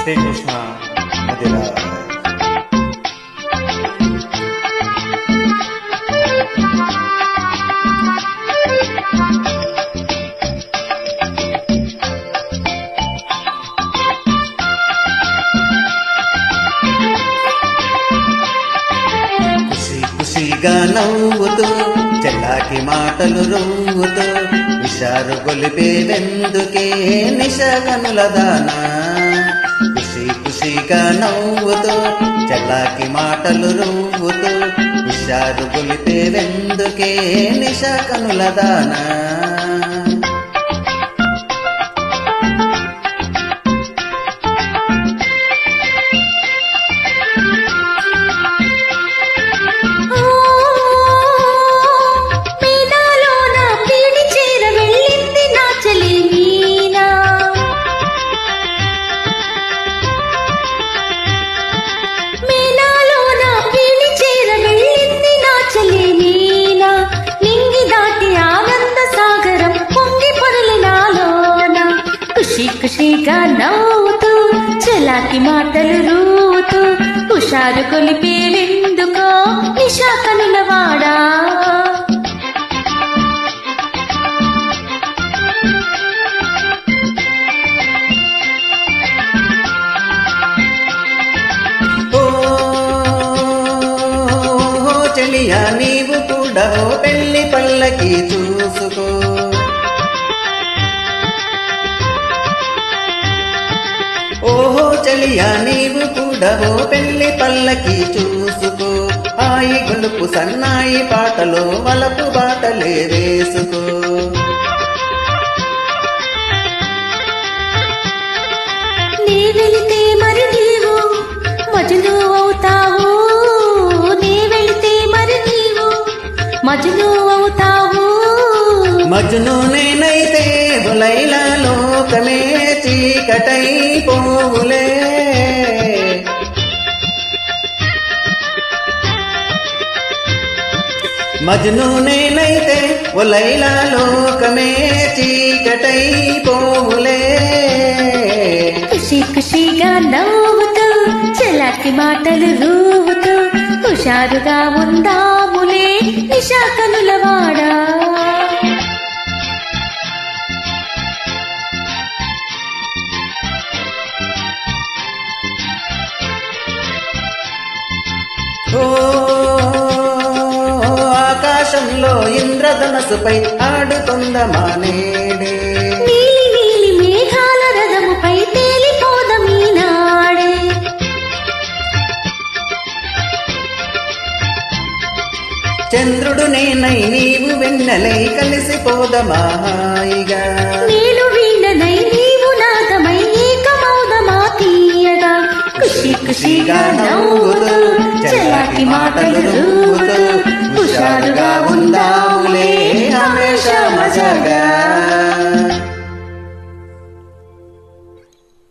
శ్రీకృష్ణ మదిరా ఖుషిగా నవ్వుతూ చెల్లాకి మాటలు రవ్వుతూ విషారు గొలిపేవెందుకే నిశగనుల దానా. ఖుషిగా నవ్వుతూ చెల్లాకి మాటలు రవ్వుతూ విషారు గొలిపేవెందుకే నిశగనుల దానా. ఖుషిగా నవ్వుతూ చెలాకి మాటలు రూతూ హుషారు కొలిపేవెందుకో నిశా కనుల వాడా. చెలియా నీవు కూడా పెళ్లి పల్లకి చూసుకో. ఓహో చెలియా నీవు కూడా పెళ్లి పల్లకి చూసుకో. ఆయి గొలుపు సన్నాయి పాటలో వలపు బాటలే వేసుకో. నీ వెళితే మరి నీవు మజను అవుతావు, నీ వెళితే మరి నీవు మజను అవుతావు. మజ్ను నేనైతే లైలా లోకమే చీకటై పోవులే. మజ్ను నేనైతే లైలా లోకమే చీకటై పోవులే. ఖుషిగా నవ్వుతూ చెలాకి మాటలు రూవుతూ హుషారుగా ఉందాములే నిశా కనుల వాడా. ఆకాశంలో ఇంద్రధనస్సుపై ఆడుకొందమా నేడే. నీలి నీలి మేఘాల రథముపై తేలిపోదమీనాడే. చంద్రుడు నేనై నీవు వెన్నెలై కలిసిపోదమా హాయిగా. నేను వీణనై నీవు నాదమై ఏకమౌదమా తీయగా. ఖుషిగా